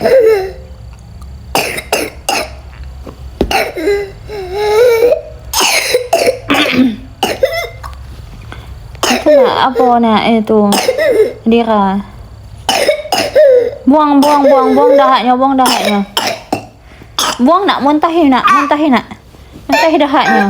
Ito na, apo na, ito. Hindi ka. Buang dahak niya, buang dahak niya. Buang nak, muntahin nak. Muntahin dahak niya.